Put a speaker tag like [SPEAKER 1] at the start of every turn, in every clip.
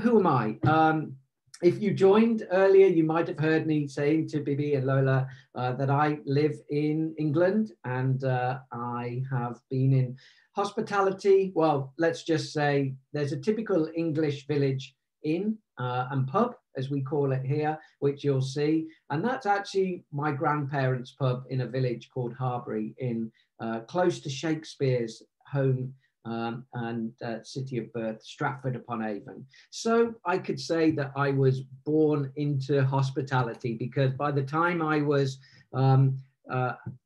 [SPEAKER 1] Who am I? If you joined earlier, you might have heard me saying to Bibi and Lola that I live in England, and I have been in hospitality. Well, let's just say there's a typical English village inn and pub, as we call it here, which you'll see. And that's actually my grandparents' pub in a village called Harbury, in close to Shakespeare's home and city of birth, Stratford upon Avon. So I could say that I was born into hospitality, because by the time I was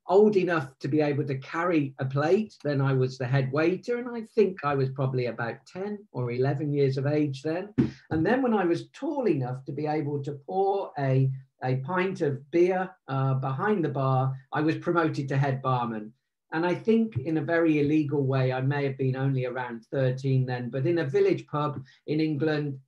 [SPEAKER 1] old enough to be able to carry a plate, then I was the head waiter, and I think I was probably about 10 or 11 years of age then. And then when I was tall enough to be able to pour a pint of beer behind the bar, I was promoted to head barman. And I think in a very illegal way, I may have been only around 13 then, but in a village pub in England,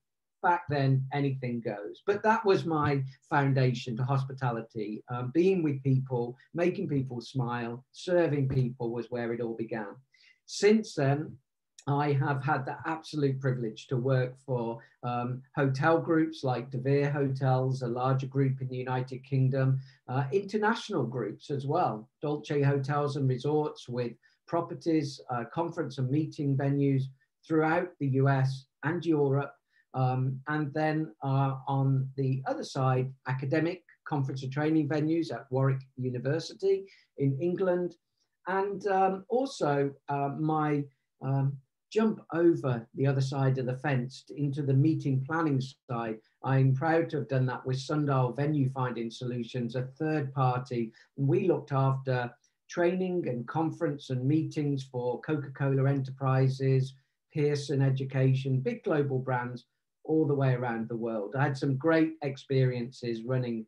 [SPEAKER 1] back then, anything goes. But that was my foundation to hospitality. Being with people, making people smile, serving people was where it all began. Since then, I have had the absolute privilege to work for hotel groups like De Vere Hotels, a larger group in the United Kingdom, international groups as well, Dolce Hotels and Resorts with properties, conference and meeting venues throughout the US and Europe. And then on the other side, academic conference and training venues at Warwick University in England. And also my jump over the other side of the fence into the meeting planning side. I'm proud to have done that with Sundial Venue Finding Solutions, a third party. And we looked after training and conference and meetings for Coca-Cola Enterprises, Pearson Education, big global brands all the way around the world. I had some great experiences running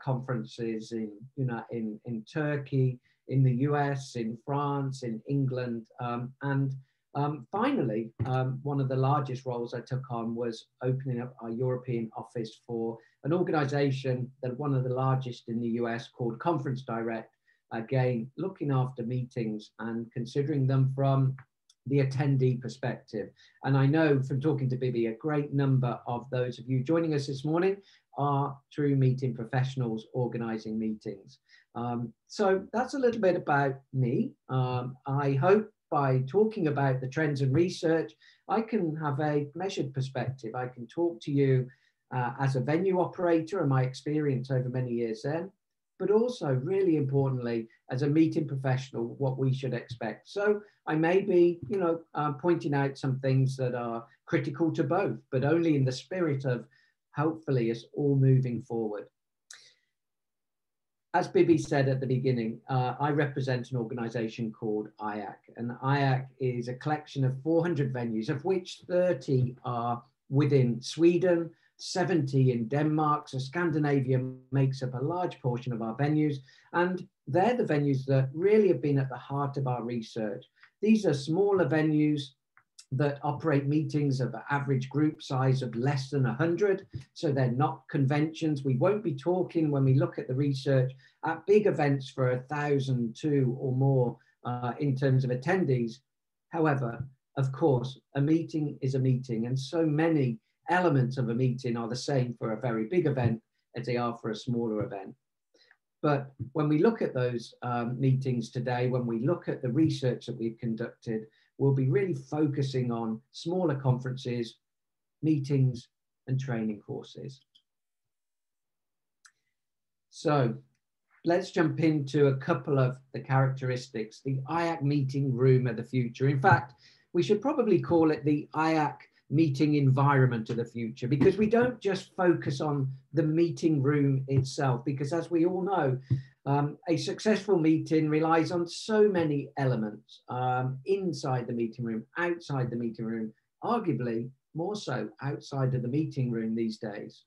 [SPEAKER 1] conferences in Turkey, in the US, in France, in England, and finally, one of the largest roles I took on was opening up our European office for an organization that one of the largest in the US called Conference Direct, again, looking after meetings and considering them from the attendee perspective. And I know from talking to Bibi, a great number of those of you joining us this morning are true meeting professionals organizing meetings. So that's a little bit about me. I hope by talking about the trends and research, I can have a measured perspective. I can talk to you as a venue operator and my experience over many years then, but also really importantly, as a meeting professional, what we should expect. So I may be, pointing out some things that are critical to both, but only in the spirit of hopefully us all moving forward. As Bibi said at the beginning, I represent an organization called IACC, and IACC is a collection of 400 venues, of which 30 are within Sweden, 70 in Denmark. So Scandinavia makes up a large portion of our venues, and they're the venues that really have been at the heart of our research. These are smaller venues that operate meetings of an average group size of less than 100. So they're not conventions. We won't be talking, when we look at the research, at big events for 1,000, 2 or more in terms of attendees. However, of course, a meeting is a meeting, and so many elements of a meeting are the same for a very big event as they are for a smaller event. But when we look at those meetings today, when we look at the research that we've conducted, we'll be really focusing on smaller conferences, meetings, and training courses. So let's jump into a couple of the characteristics, the IACC meeting room of the future. In fact, we should probably call it the IACC meeting environment of the future, because we don't just focus on the meeting room itself, because as we all know, a successful meeting relies on so many elements inside the meeting room, outside the meeting room, arguably more so outside of the meeting room these days.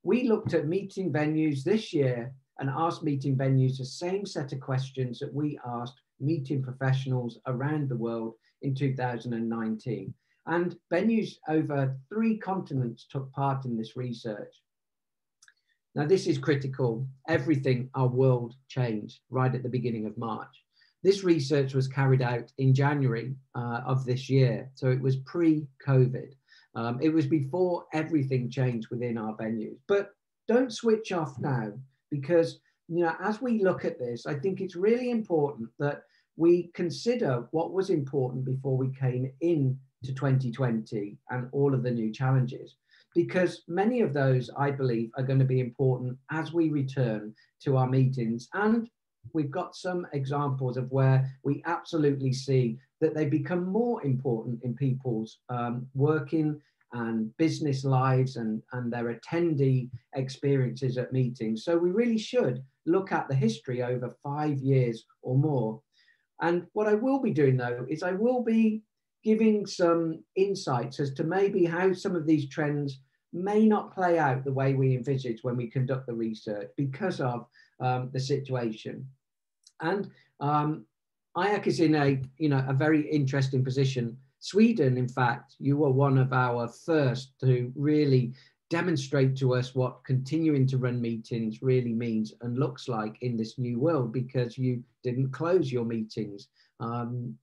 [SPEAKER 1] We looked at meeting venues this year and asked meeting venues the same set of questions that we asked meeting professionals around the world in 2019. And venues over 3 continents took part in this research. Now, this is critical. Everything, our world changed right at the beginning of March. This research was carried out in January of this year, so it was pre-COVID. It was before everything changed within our venues. But don't switch off now, because as we look at this, I think it's really important that we consider what was important before we came into 2020 and all of the new challenges, because many of those, I believe, are going to be important as we return to our meetings. And we've got some examples of where we absolutely see that they become more important in people's working and business lives and their attendee experiences at meetings. So we really should look at the history over 5 years or more. And what I will be doing, though, is I will be giving some insights as to maybe how some of these trends may not play out the way we envisage when we conduct the research because of the situation. And IACC is in a very interesting position. Sweden, in fact, you were one of our first to really demonstrate to us what continuing to run meetings really means and looks like in this new world, because you didn't close your meetings.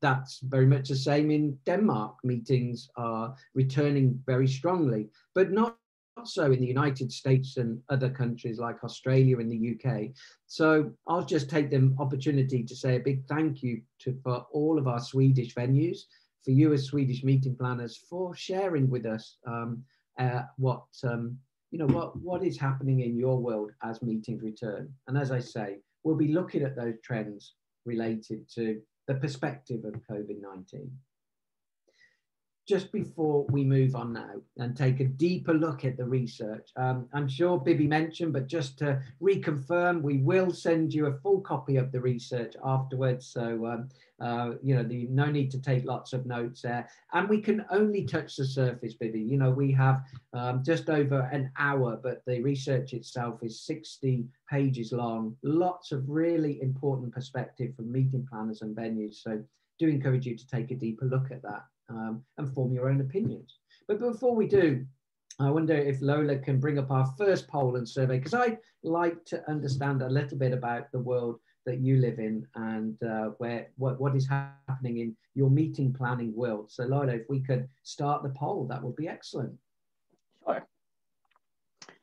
[SPEAKER 1] That's very much the same in Denmark. Meetings are returning very strongly, but not so in the United States and other countries like Australia and the UK. So I'll just take the opportunity to say a big thank you for all of our Swedish venues, for you as Swedish meeting planners, for sharing with us what is happening in your world as meetings return. And as I say, we'll be looking at those trends related to the perspective of COVID-19. Just before we move on now and take a deeper look at the research, I'm sure Bibi mentioned, but just to reconfirm, we will send you a full copy of the research afterwards. So, no need to take lots of notes there. And we can only touch the surface, Bibi. We have just over an hour, but the research itself is 60 pages long. Lots of really important perspective from meeting planners and venues. So do encourage you to take a deeper look at that. And form your own opinions. But before we do, I wonder if Lola can bring up our first poll and survey, because I'd like to understand a little bit about the world that you live in and what is happening in your meeting planning world. So Lola, if we could start the poll, that would be excellent.
[SPEAKER 2] Sure.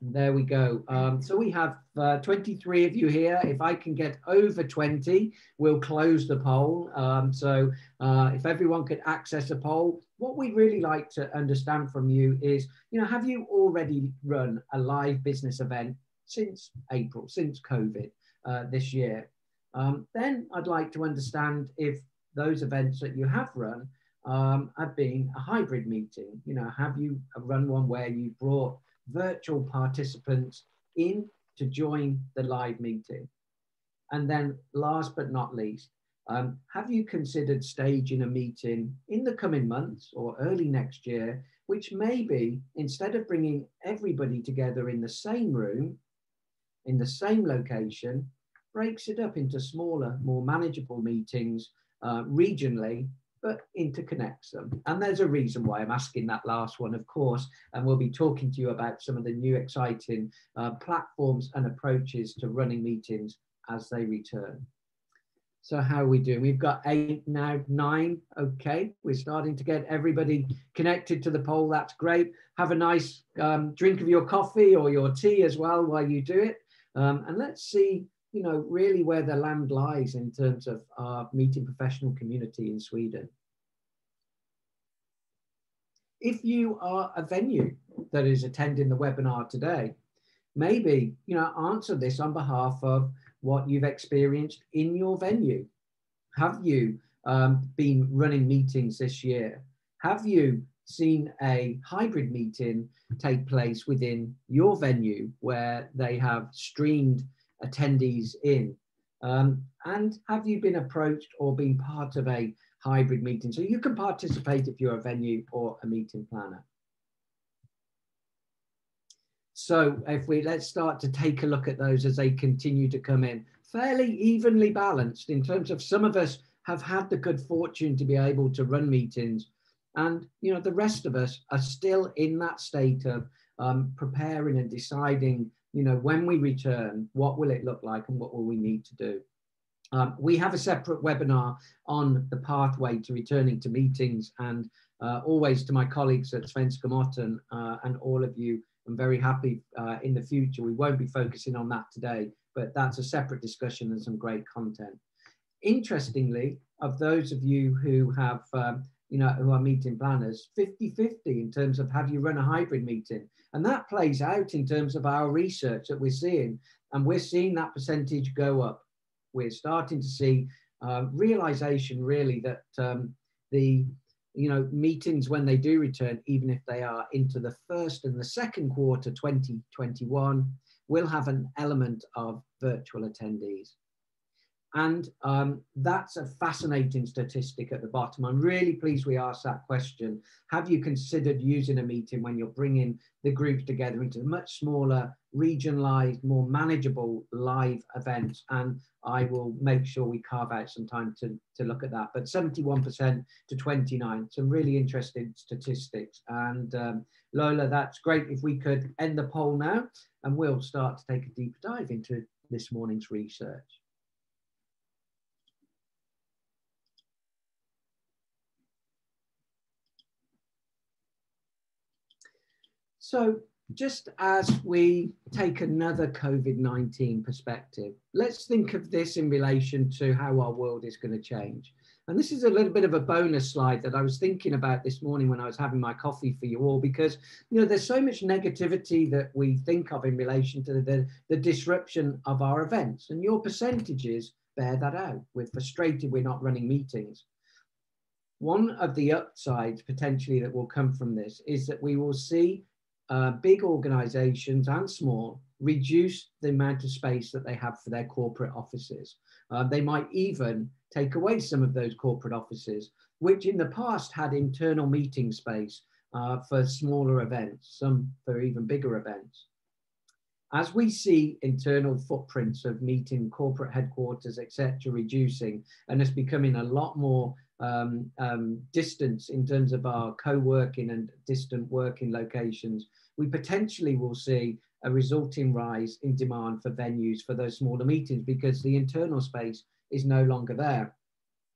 [SPEAKER 1] There we go. So we have 23 of you here. If I can get over 20, we'll close the poll. So if everyone could access a poll, what we'd really like to understand from you is, have you already run a live business event since April, since COVID this year? Then I'd like to understand if those events that you have run have been a hybrid meeting. Have you run one where you brought virtual participants in to join the live meeting? And then last but not least, have you considered staging a meeting in the coming months or early next year, which maybe instead of bringing everybody together in the same room, in the same location, breaks it up into smaller, more manageable meetings regionally, but interconnects them? And there's a reason why I'm asking that last one, of course, and we'll be talking to you about some of the new exciting platforms and approaches to running meetings as they return. So how are we doing? We've got 8 now, 9. Okay, we're starting to get everybody connected to the poll. That's great. Have a nice drink of your coffee or your tea as well while you do it. And let's see, really where the land lies in terms of our meeting professional community in Sweden. If you are a venue that is attending the webinar today, maybe, answer this on behalf of what you've experienced in your venue. Have you been running meetings this year? Have you seen a hybrid meeting take place within your venue where they have streamed attendees in? And have you been approached or been part of a hybrid meeting? So you can participate if you're a venue or a meeting planner. So let's start to take a look at those as they continue to come in. Fairly evenly balanced in terms of some of us have had the good fortune to be able to run meetings, and the rest of us are still in that state of preparing and deciding, when we return, what will it look like and what will we need to do? We have a separate webinar on the pathway to returning to meetings, and always to my colleagues at Svenska Möten and all of you. I'm very happy in the future. We won't be focusing on that today, but that's a separate discussion and some great content. Interestingly, of those of you who have, who are meeting planners, 50-50 in terms of have you run a hybrid meeting? And that plays out in terms of our research that we're seeing. And we're seeing that percentage go up. We're starting to see realization really that the meetings when they do return, even if they are into the first and the second quarter 2021, will have an element of virtual attendees. And that's a fascinating statistic at the bottom. I'm really pleased we asked that question. Have you considered using a meeting when you're bringing the groups together into much smaller, regionalized, more manageable live events? And I will make sure we carve out some time to look at that. But 71% to 29%, some really interesting statistics. And Lola, that's great if we could end the poll now, and we'll start to take a deeper dive into this morning's research. So just as we take another COVID-19 perspective, let's think of this in relation to how our world is going to change. And this is a little bit of a bonus slide that I was thinking about this morning when I was having my coffee for you all, because, there's so much negativity that we think of in relation to the disruption of our events. And your percentages bear that out. We're frustrated we're not running meetings. One of the upsides potentially that will come from this is that we will see big organizations and small reduce the amount of space that they have for their corporate offices. They might even take away some of those corporate offices, which in the past had internal meeting space for smaller events, some for even bigger events. As we see internal footprints of meeting corporate headquarters, etc., reducing, and it's becoming a lot more distance in terms of our co-working and distant working locations, we potentially will see a resulting rise in demand for venues for those smaller meetings because the internal space is no longer there.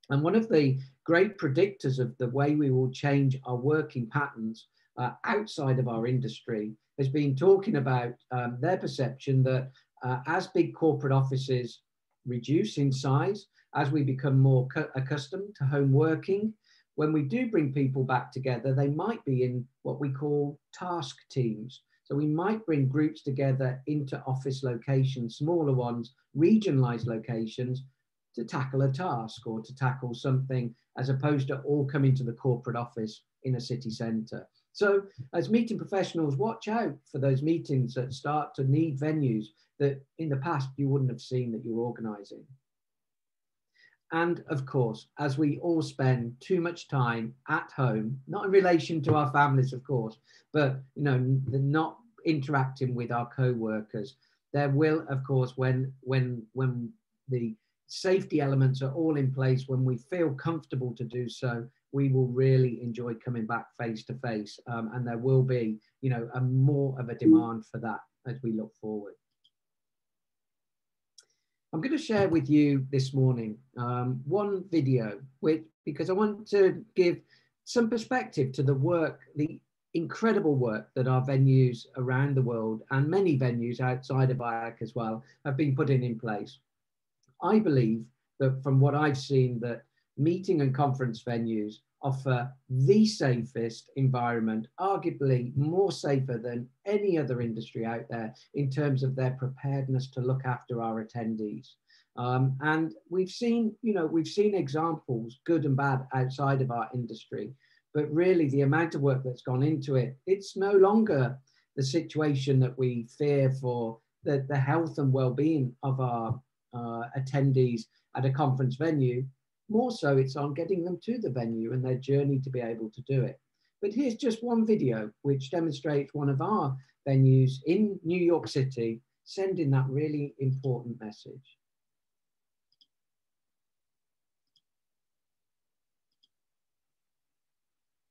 [SPEAKER 1] And one of the great predictors of the way we will change our working patterns outside of our industry has been talking about their perception that as big corporate offices reduce in size, as we become more accustomed to home working, when we do bring people back together, they might be in what we call task teams. So we might bring groups together into office locations, smaller ones, regionalized locations, to tackle a task or to tackle something, as opposed to all coming to the corporate office in a city centre. So as meeting professionals, watch out for those meetings that start to need venues that in the past you wouldn't have seen that you're organising. And of course, as we all spend too much time at home, not in relation to our families, of course, but not interacting with our co-workers, there will, of course, when the safety elements are all in place, when we feel comfortable to do so, we will really enjoy coming back face to face, and there will be, a more of a demand for that as we look forward. I'm going to share with you this morning one video, because I want to give some perspective to the work, the incredible work that our venues around the world and many venues outside of IACC as well have been putting in place. I believe that from what I've seen, that meeting and conference venues offer the safest environment, arguably more safer than any other industry out there in terms of their preparedness to look after our attendees. And we've seen examples, good and bad, outside of our industry, but really the amount of work that's gone into it, it's no longer the situation that we fear for the health and well-being of our attendees at a conference venue. More so, it's on getting them to the venue and their journey to be able to do it. But here's just one video which demonstrates one of our venues in New York City sending that really important message.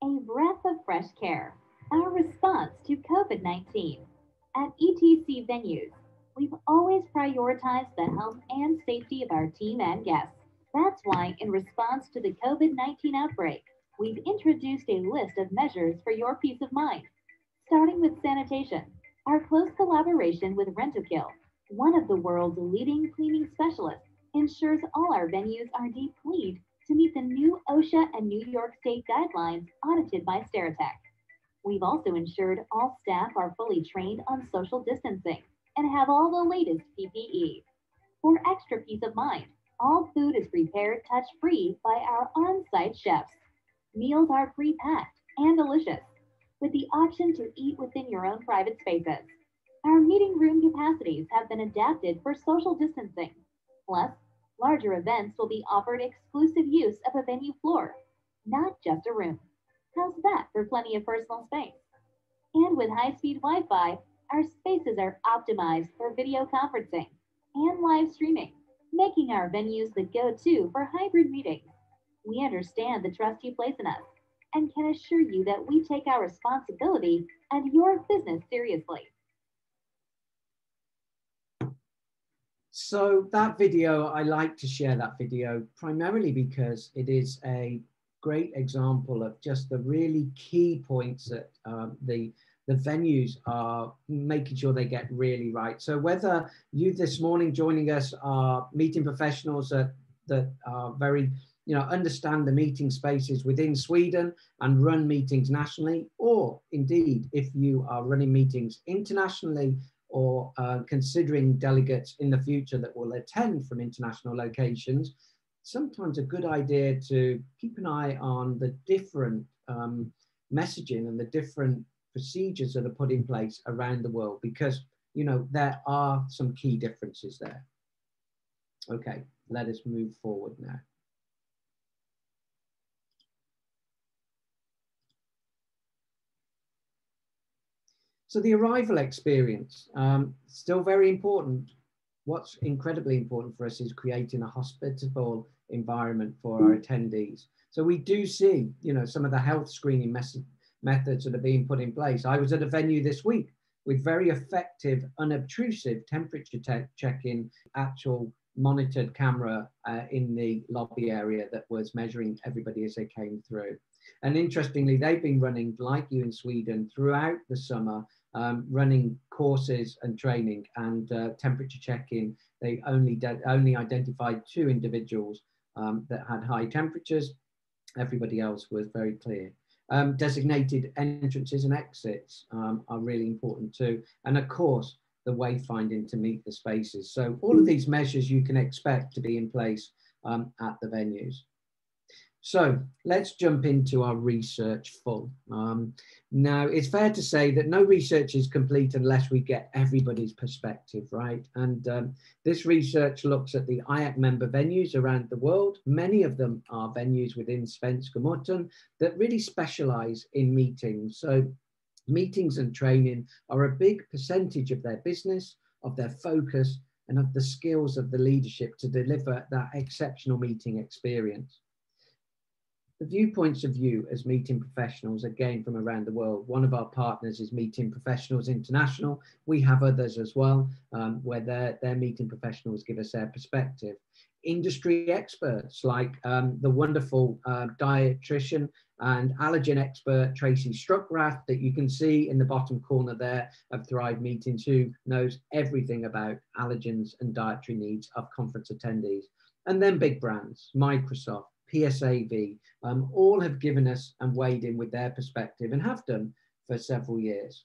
[SPEAKER 2] A breath of fresh care, our response to COVID-19. At ETC venues, we've always prioritized the health and safety of our team and guests. That's why, in response to the COVID-19 outbreak, We've introduced a list of measures for your peace of mind, starting with sanitation. Our close collaboration with Rent-A-Kill, one of the world's leading cleaning specialists, ensures all our venues are deep cleaned to meet the new OSHA and New York State guidelines audited by Steritech. We've also ensured all staff are fully trained on social distancing and have all the latest PPE. For extra peace of mind, all food is prepared touch-free by our on-site chefs. Meals are pre-packed and delicious, with the option to eat within your own private spaces. Our meeting room capacities have been adapted for social distancing. Plus, larger events will be offered exclusive use of a venue floor, not just a room. How's that for plenty of personal space? And with high-speed Wi-Fi, our spaces are optimized for video conferencing and live streaming, making our venues the go-to for hybrid meetings. We understand the trust you place in us and can assure you that we take our responsibility and your business seriously.
[SPEAKER 1] So that video, I like to share that video primarily because it is a great example of just the really key points that the venues are making sure they get really right. So whether you this morning joining us are meeting professionals that are very, understand the meeting spaces within Sweden and run meetings nationally, or indeed if you are running meetings internationally or considering delegates in the future that will attend from international locations, sometimes a good idea to keep an eye on the different messaging and the different procedures that are put in place around the world, because there are some key differences there. Okay, let us move forward now. So the arrival experience, still very important. What's incredibly important for us is creating a hospitable environment for our attendees. So we do see, some of the health screening methods that are being put in place. I was at a venue this week with very effective, unobtrusive temperature check-in, actual monitored camera in the lobby area that was measuring everybody as they came through. And interestingly, they've been running, like you in Sweden, throughout the summer, running courses and training and temperature check-in. They only identified 2 individuals that had high temperatures. Everybody else was very clear. Designated entrances and exits are really important too. And of course, the wayfinding to meet the spaces. So all of these measures you can expect to be in place at the venues. So let's jump into our research full. Now, it's fair to say that no research is complete unless we get everybody's perspective, right? And this research looks at the IACC member venues around the world. Many of them are venues within Svenska Möten that really specialize in meetings. So meetings and training are a big percentage of their business, of their focus, and of the skills of the leadership to deliver that exceptional meeting experience. The viewpoints of you as meeting professionals, again, from around the world. One of our partners is Meeting Professionals International. We have others as well, where their meeting professionals give us their perspective. Industry experts like the wonderful dietitian and allergen expert Tracy Struckrath that you can see in the bottom corner there of Thrive Meetings, who knows everything about allergens and dietary needs of conference attendees. And then big brands, Microsoft, PSAV, all have given us and weighed in with their perspective and have done for several years.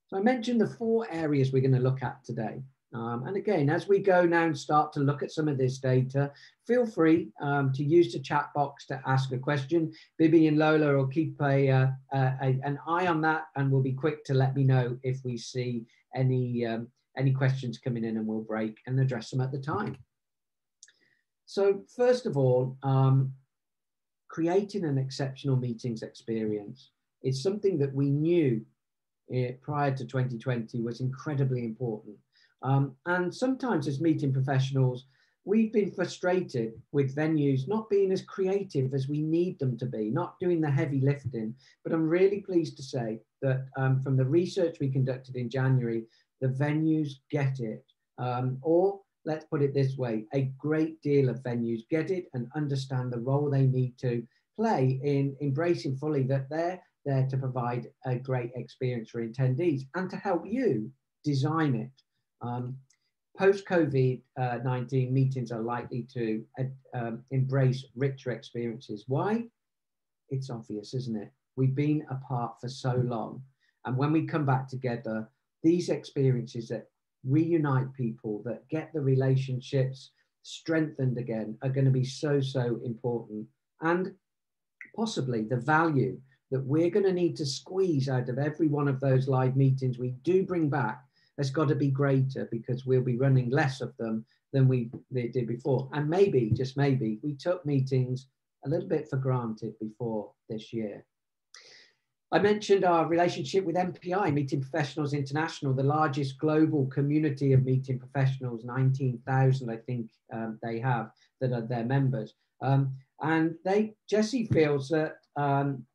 [SPEAKER 1] So I mentioned the 4 areas we're going to look at today. And again, as we go now and start to look at some of this data, feel free to use the chat box to ask a question. Bibi and Lola will keep an eye on that, and will be quick to let me know if we see any questions coming in, and we'll break and address them at the time. So first of all, creating an exceptional meetings experience is something that we knew prior to 2020 was incredibly important. And sometimes as meeting professionals, we've been frustrated with venues not being as creative as we need them to be, not doing the heavy lifting. But I'm really pleased to say that from the research we conducted in January, the venues get it. Or let's put it this way, a great deal of venues get it and understand the role they need to play in embracing fully that they're there to provide a great experience for attendees and to help you design it. Post-COVID-19 meetings are likely to embrace richer experiences. Why? It's obvious, isn't it? We've been apart for so long. And when we come back together, these experiences that reunite people, that get the relationships strengthened again, are going to be so, so important. And possibly the value that we're going to need to squeeze out of every one of those live meetings we do bring back has got to be greater, because we'll be running less of them than we did before. And maybe, just maybe, we took meetings a little bit for granted before this year. I mentioned our relationship with MPI, Meeting Professionals International, the largest global community of meeting professionals, 19,000, I think they have, that are their members. And Jessie feels that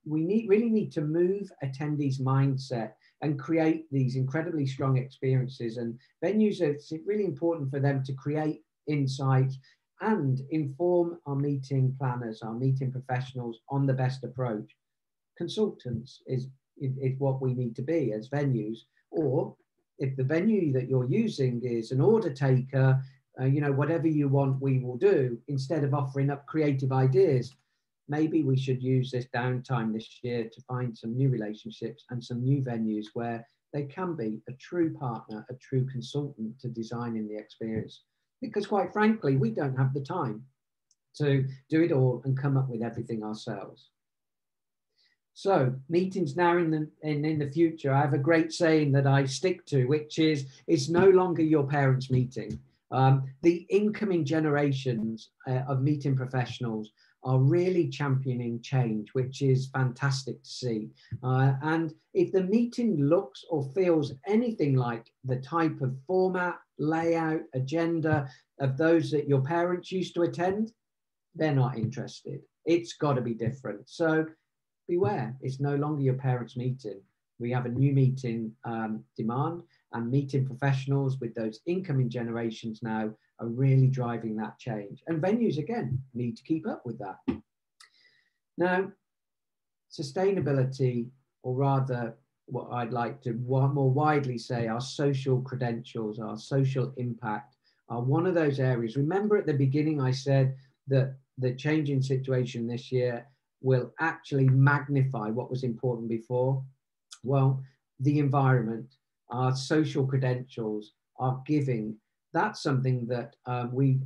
[SPEAKER 1] we really need to move attendees' mindset and create these incredibly strong experiences. And venues, it's really important for them to create insights and inform our meeting planners, our meeting professionals on the best approach. Consultants is what we need to be as venues. Or if the venue that you're using is an order taker, whatever you want, we will do, instead of offering up creative ideas, maybe we should use this downtime this year to find some new relationships and some new venues where they can be a true partner, a true consultant to designing the experience. Because quite frankly, we don't have the time to do it all and come up with everything ourselves. So meetings now in the future, I have a great saying that I stick to, which is, it's no longer your parents' meeting. The incoming generations of meeting professionals are really championing change, which is fantastic to see. And if the meeting looks or feels anything like the type of format, layout, agenda of those that your parents used to attend, they're not interested. It's got to be different. So beware, it's no longer your parents' meeting. We have a new meeting demand, and meeting professionals with those incoming generations now are really driving that change. And venues, again, need to keep up with that. Now, sustainability, or rather what I'd like to more widely say, our social credentials, our social impact, are one of those areas. Remember at the beginning I said that the changing situation this year will actually magnify what was important before. Well, the environment, our social credentials, our giving, that's something that we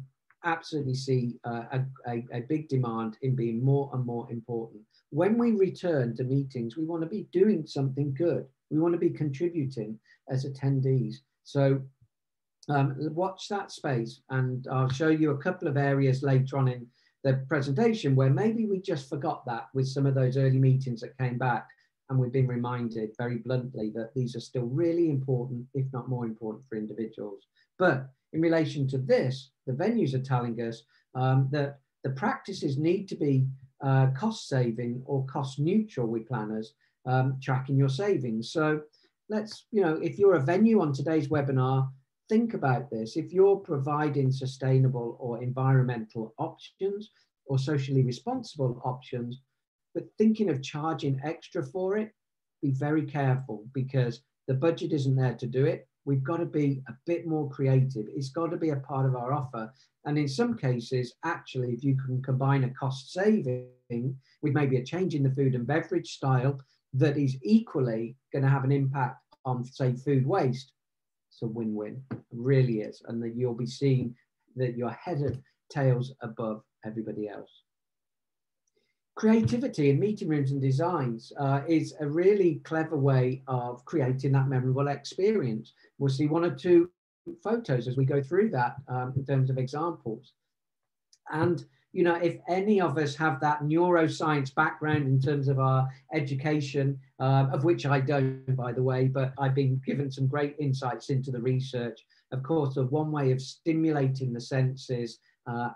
[SPEAKER 1] absolutely see a big demand in being more and more important. When we return to meetings, we want to be doing something good. We want to be contributing as attendees. So watch that space, and I'll show you a couple of areas later on in the presentation where maybe we just forgot that with some of those early meetings that came back, and we've been reminded very bluntly that these are still really important, if not more important, for individuals. But in relation to this, the venues are telling us that the practices need to be cost saving or cost neutral with planners, tracking your savings. So let's, if you're a venue on today's webinar, think about this. If you're providing sustainable or environmental options or socially responsible options, but thinking of charging extra for it, be very careful, because the budget isn't there to do it. We've got to be a bit more creative. It's got to be a part of our offer. And in some cases, actually, if you can combine a cost saving with maybe a change in the food and beverage style that is equally going to have an impact on, say, food waste, it's a win-win. It really is. And that you'll be seeing that you're head and tails above everybody else. Creativity in meeting rooms and designs is a really clever way of creating that memorable experience. We'll see one or two photos as we go through that in terms of examples. And, if any of us have that neuroscience background in terms of our education, of which I don't, by the way, but I've been given some great insights into the research. Of course, one way of stimulating the senses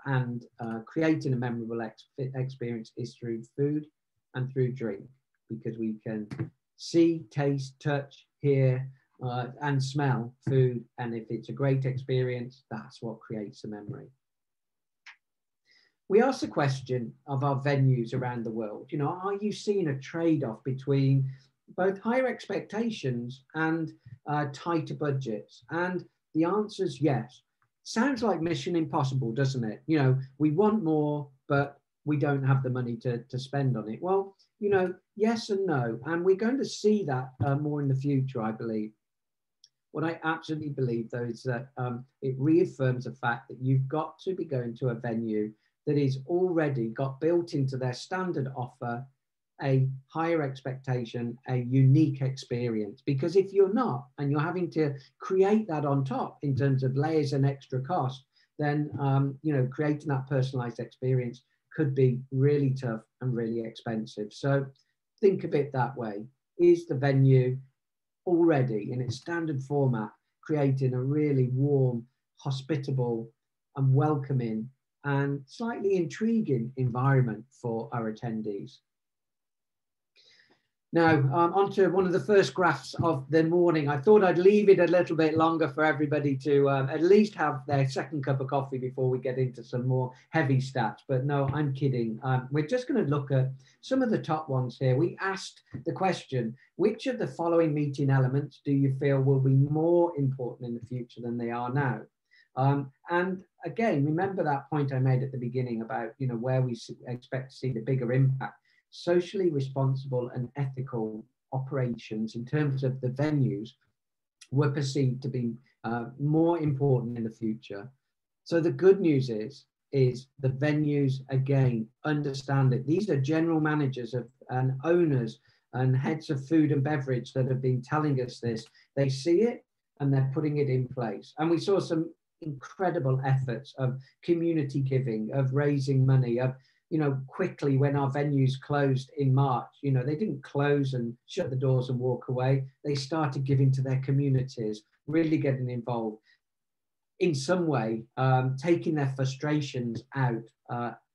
[SPEAKER 1] and creating a memorable experience is through food and through drink, because we can see, taste, touch, hear, and smell food. And if it's a great experience, that's what creates a memory. we asked the question of our venues around the world, you know, are you seeing a trade-off between both higher expectations and tighter budgets? And the answer is yes. Sounds like Mission Impossible, doesn't it? You know, we want more, but we don't have the money to spend on it. Well, you know, yes and no. And we're going to see that more in the future, I believe. What I absolutely believe, though, is that it reaffirms the fact that you've got to be going to a venue that is already got built into their standard offer a higher expectation, a unique experience. Because if you're not, and you're having to create that on top in terms of layers and extra cost, then you know, creating that personalized experience could be really tough and really expensive. So think of it that way. Is the venue already in its standard format creating a really warm, hospitable and welcoming and slightly intriguing environment for our attendees? Now, onto one of the first graphs of the morning. I thought I'd leave it a little bit longer for everybody to at least have their second cup of coffee before we get into some more heavy stats. But no, I'm kidding. We're just going to look at some of the top ones here. We asked the question, which of the following meeting elements do you feel will be more important in the future than they are now? And again, remember that point I made at the beginning about, you know, where we expect to see the bigger impact. Socially responsible and ethical operations in terms of the venues were perceived to be more important in the future. So the good news is the venues, again, understand it. These are general managers and owners and heads of food and beverage that have been telling us this. They see it and they're putting it in place. And we saw some incredible efforts of community giving, of raising money, of, you know, quickly when our venues closed in March, you know, they didn't close and shut the doors and walk away. They started giving to their communities, really getting involved in some way, taking their frustrations out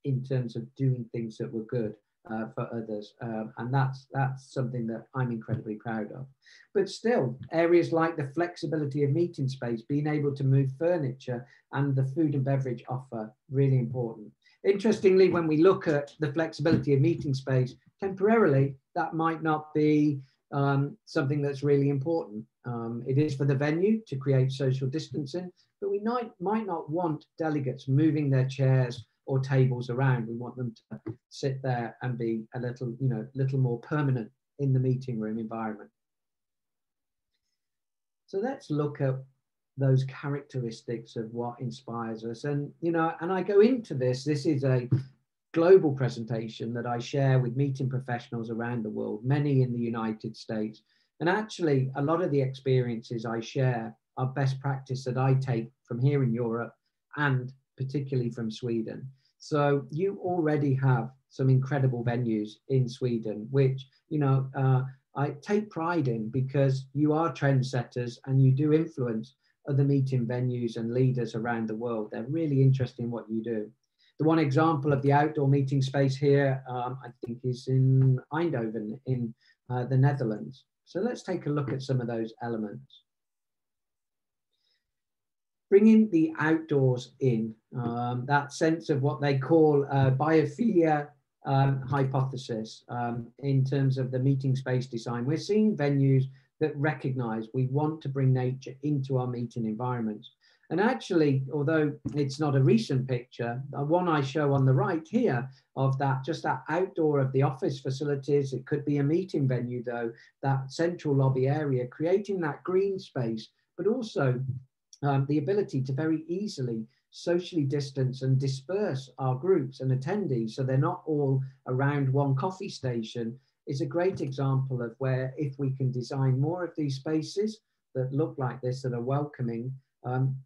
[SPEAKER 1] in terms of doing things that were good for others. And that's something that I'm incredibly proud of. But still, areas like the flexibility of meeting space, being able to move furniture and the food and beverage offer, really important. Interestingly, when we look at the flexibility of meeting space, temporarily, that might not be something that's really important. It is for the venue to create social distancing, but we might not want delegates moving their chairs or tables around. We want them to sit there and be a little, you know, little more permanent in the meeting room environment. So let's look at those characteristics of what inspires us. And, you know, and I go into this is a global presentation that I share with meeting professionals around the world, many in the United States. And actually, a lot of the experiences I share are best practice that I take from here in Europe and particularly from Sweden. So you already have some incredible venues in Sweden, which, you know, I take pride in, because you are trendsetters and you do influence other meeting venues and leaders around the world. They're really interested in what you do. The one example of the outdoor meeting space here, I think, is in Eindhoven in the Netherlands. So let's take a look at some of those elements. Bringing the outdoors in, that sense of what they call biophilia hypothesis in terms of the meeting space design. We're seeing venues that recognize we want to bring nature into our meeting environments. And actually, although it's not a recent picture, the one I show on the right here of that, just that outdoor of the office facilities, it could be a meeting venue though, that central lobby area, creating that green space, but also the ability to very easily socially distance and disperse our groups and attendees so they're not all around one coffee station, is a great example of where, if we can design more of these spaces that look like this, that are welcoming,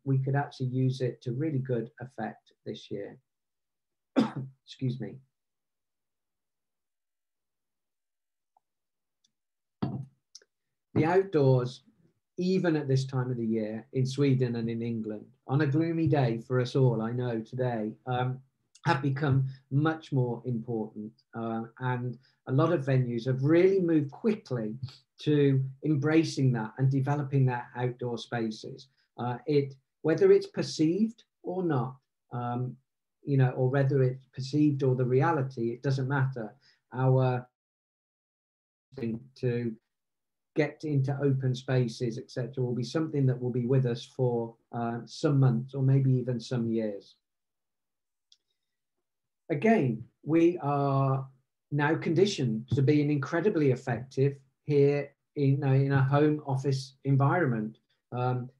[SPEAKER 1] we could actually use it to really good effect this year. Excuse me. The outdoors, even at this time of the year in Sweden and in England, on a gloomy day for us all, I know today, have become much more important. And a lot of venues have really moved quickly to embracing that and developing their outdoor spaces. Whether it's perceived or not, you know, or whether it's perceived or the reality, it doesn't matter. Our thing to get into open spaces, etc., will be something that will be with us for some months or maybe even some years. Again, we are now conditioned to being incredibly effective here in a home office environment,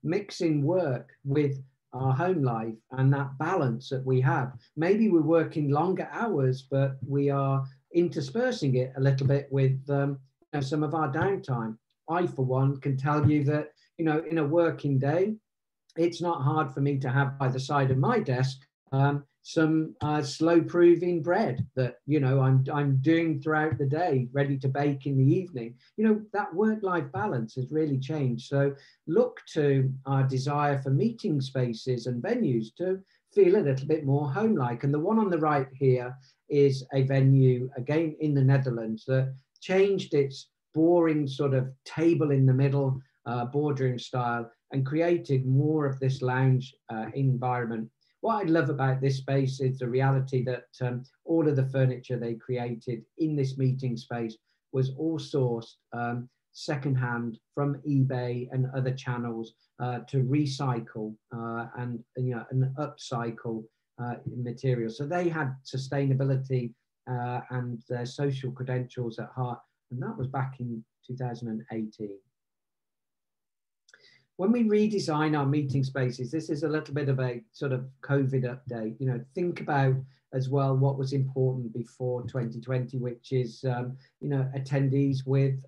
[SPEAKER 1] mixing work with our home life and that balance that we have. Maybe we're working longer hours, but we are interspersing it a little bit with some of our downtime. I, for one, can tell you that, you know, in a working day, it's not hard for me to have by the side of my desk some slow proving bread that, you know, I'm doing throughout the day, ready to bake in the evening. You know, that work-life balance has really changed. So look to our desire for meeting spaces and venues to feel a little bit more home-like. And the one on the right here is a venue, again, in the Netherlands, that changed its boring sort of table in the middle, boardroom style, and created more of this lounge environment. What I love about this space is the reality that all of the furniture they created in this meeting space was all sourced secondhand from eBay and other channels to recycle and upcycle material. So they had sustainability and their social credentials at heart, and that was back in 2018. When we redesign our meeting spaces, this is a little bit of a sort of COVID update. You know, think about as well what was important before 2020, which is attendees with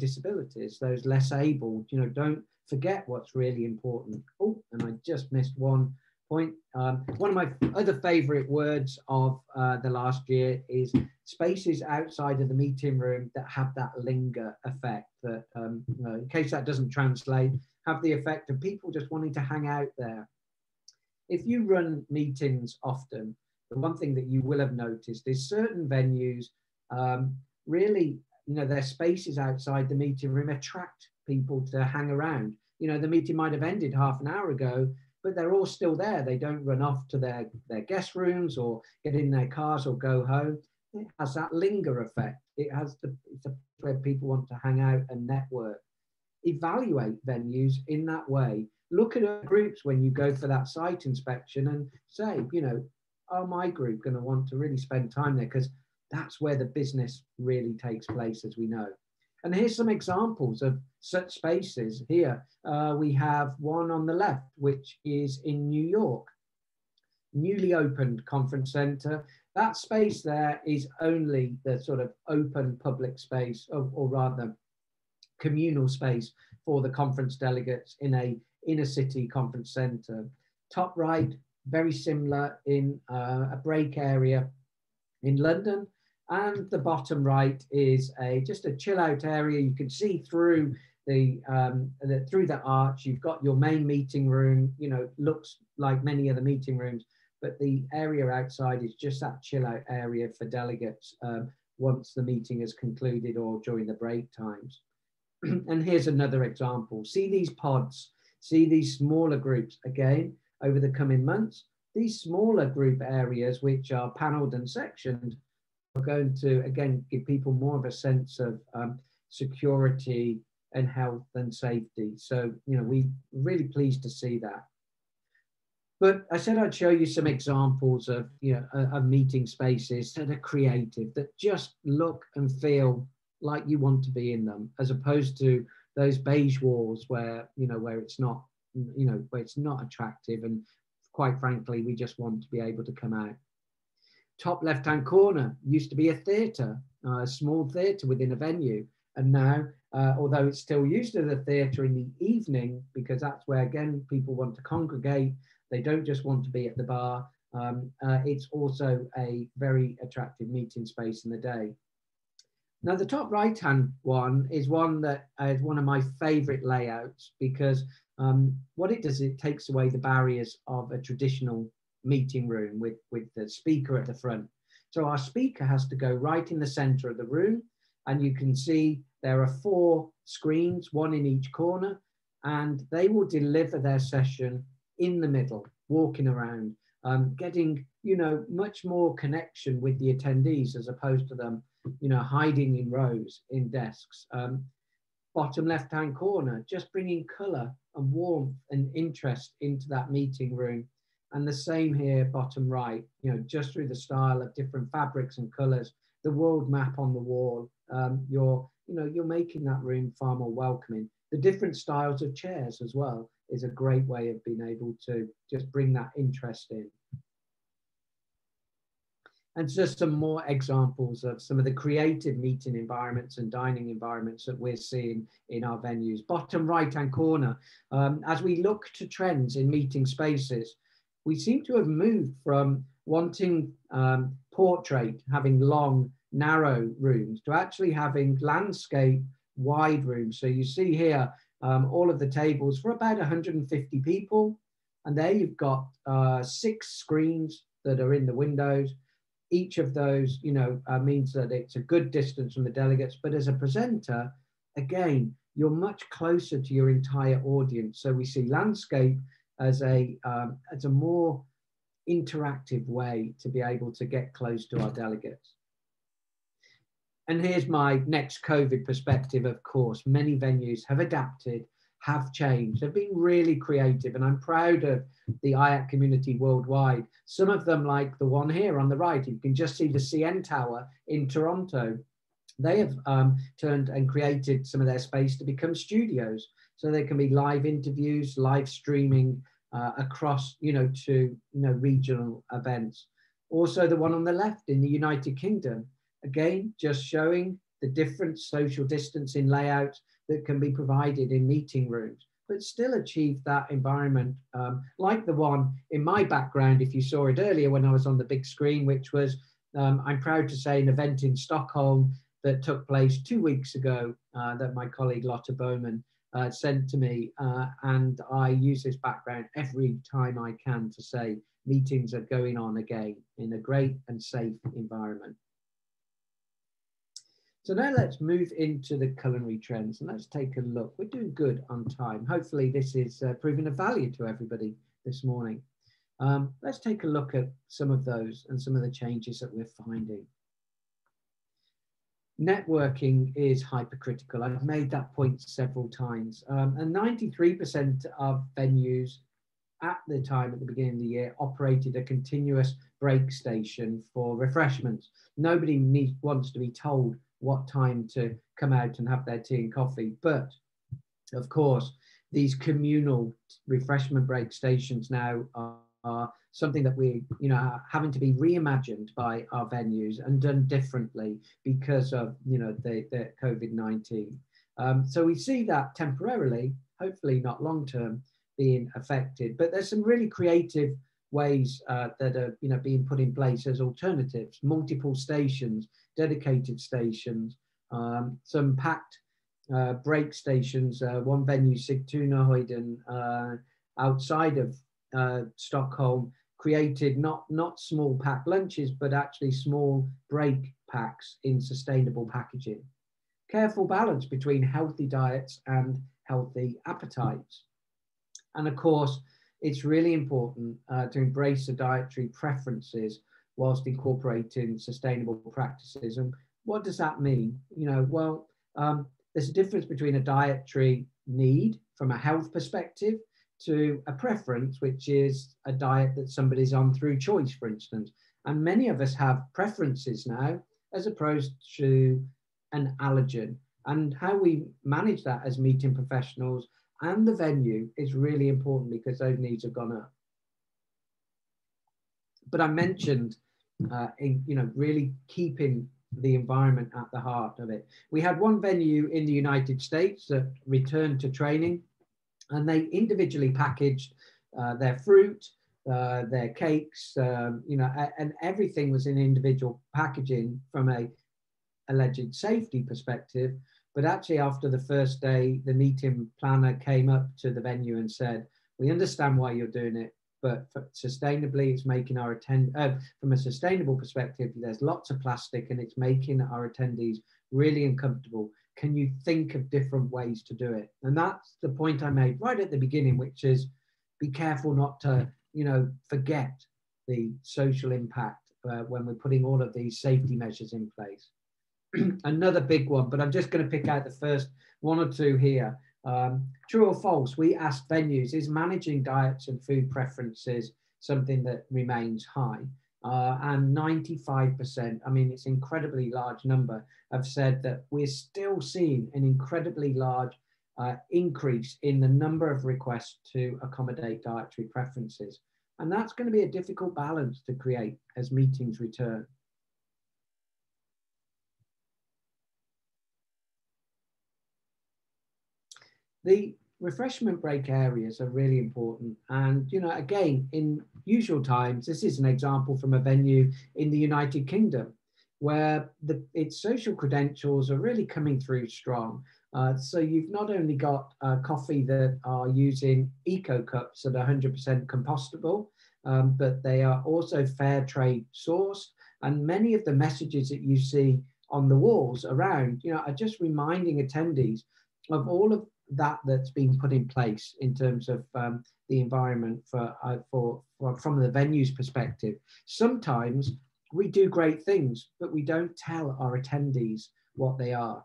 [SPEAKER 1] disabilities, those less able. You know, don't forget what's really important. Oh, and I just missed one point. One of my other favorite words of the last year is spaces outside of the meeting room that have that linger effect, that in case that doesn't translate, have the effect of people just wanting to hang out there. If you run meetings often, the one thing that you will have noticed is certain venues really, you know, their spaces outside the meeting room attract people to hang around. You know, the meeting might have ended half an hour ago, but they're all still there. They don't run off to their guest rooms or get in their cars or go home. It has that linger effect. It's where people want to hang out and network. Evaluate venues in that way. Look at groups when you go for that site inspection and say, you know, are my group going to want to really spend time there? Because that's where the business really takes place, as we know. And here's some examples of such spaces. Here we have one on the left, which is in New York, newly opened conference center. That space there is only the sort of open public space, or rather communal space for the conference delegates in a inner city conference center. Top right, very similar in a break area in London. And the bottom right is just a chill out area. You can see through the arch. You've got your main meeting room, you know, looks like many other meeting rooms, but the area outside is just that chill out area for delegates once the meeting is concluded or during the break times. And here's another example. See these pods, see these smaller groups again over the coming months. These smaller group areas, which are paneled and sectioned, are going to, again, give people more of a sense of security and health and safety. So, you know, we're really pleased to see that. But I said I'd show you some examples of, you know, of meeting spaces that are creative, that just look and feel like you want to be in them, as opposed to those beige walls where, you know, where it's not, you know, where it's not attractive. And quite frankly, we just want to be able to come out. Top left-hand corner used to be a theatre, a small theatre within a venue. And now, although it's still used as a theatre in the evening, because that's where, again, people want to congregate, they don't just want to be at the bar, it's also a very attractive meeting space in the day. Now, the top right-hand one is one that is one of my favorite layouts, because what it does, it takes away the barriers of a traditional meeting room with the speaker at the front. So our speaker has to go right in the center of the room, and you can see there are 4 screens, one in each corner, and they will deliver their session in the middle, walking around, getting you know, much more connection with the attendees as opposed to them, you know, hiding in rows in desks. Bottom left-hand corner, just bringing color and warmth and interest into that meeting room. And the same here, bottom right, you know, just through the style of different fabrics and colors, the world map on the wall, you're making that room far more welcoming. The different styles of chairs as well is a great way of being able to just bring that interest in. And just some more examples of some of the creative meeting environments and dining environments that we're seeing in our venues. Bottom right-hand corner, as we look to trends in meeting spaces, we seem to have moved from wanting portrait, having long, narrow rooms, to actually having landscape, wide rooms. So you see here, all of the tables for about 150 people. And there you've got 6 screens that are in the windows. Each of those, you know, means that it's a good distance from the delegates. But as a presenter, again, you're much closer to your entire audience. So we see landscape as a more interactive way to be able to get close to our delegates. And here's my next COVID perspective, of course. Many venues have adapted, have changed, have been really creative, and I'm proud of the IACC community worldwide. Some of them, like the one here on the right, you can just see the CN Tower in Toronto. They have turned and created some of their space to become studios, so there can be live interviews, live streaming across, to regional events. Also, the one on the left in the United Kingdom, again, just showing the different social distancing layout that can be provided in meeting rooms, but still achieve that environment, like the one in my background, if you saw it earlier when I was on the big screen, which was, I'm proud to say, an event in Stockholm that took place 2 weeks ago that my colleague Lotta Bowman sent to me. And I use this background every time I can to say meetings are going on again in a great and safe environment. So now let's move into the culinary trends and let's take a look. We're doing good on time. Hopefully this is proving of value to everybody this morning. Let's take a look at some of those and some of the changes that we're finding. Networking is hypercritical. I've made that point several times. And 93% of venues at the time, at the beginning of the year, operated a continuous break station for refreshments. Nobody wants to be told what time to come out and have their tea and coffee. But of course, these communal refreshment break stations now are something that we, are having to be reimagined by our venues and done differently because of, the COVID-19. So we see that temporarily, hopefully not long-term, being affected. But there's some really creative ways that are, being put in place as alternatives, multiple stations, dedicated stations, some packed break stations. One venue, Sigtunahöjden, outside of Stockholm, created not small packed lunches, but actually small break packs in sustainable packaging. Careful balance between healthy diets and healthy appetites. And of course, it's really important to embrace the dietary preferences whilst incorporating sustainable practices. And what does that mean? There's a difference between a dietary need from a health perspective to a preference, which is a diet that somebody's on through choice, for instance. And many of us have preferences now, as opposed to an allergen. And how we manage that as meeting professionals and the venue is really important because those needs have gone up. But I mentioned, really keeping the environment at the heart of it. We had one venue in the United States that returned to training, and they individually packaged their fruit, their cakes, and everything was in individual packaging from a alleged safety perspective. But actually, after the first day, the meeting planner came up to the venue and said, "We understand why you're doing it, but sustainably, it's making our from a sustainable perspective, there's lots of plastic and it's making our attendees really uncomfortable. Can you think of different ways to do it?" And that's the point I made right at the beginning, which is be careful not to, forget the social impact when we're putting all of these safety measures in place. Another big one, but I'm just going to pick out the first one or two here. True or false? We asked venues, is managing diets and food preferences something that remains high? And 95%, I mean, it's an incredibly large number, have said that we're still seeing an incredibly large increase in the number of requests to accommodate dietary preferences. And that's going to be a difficult balance to create as meetings return. The refreshment break areas are really important. And, you know, again, in usual times, this is an example from a venue in the United Kingdom where its social credentials are really coming through strong. So you've not only got coffee that are using eco cups that are 100% compostable, but they are also fair trade sourced. And many of the messages that you see on the walls around, you know, are just reminding attendees of all of that's been put in place in terms of the environment from the venue's perspective. Sometimes we do great things, but we don't tell our attendees what they are.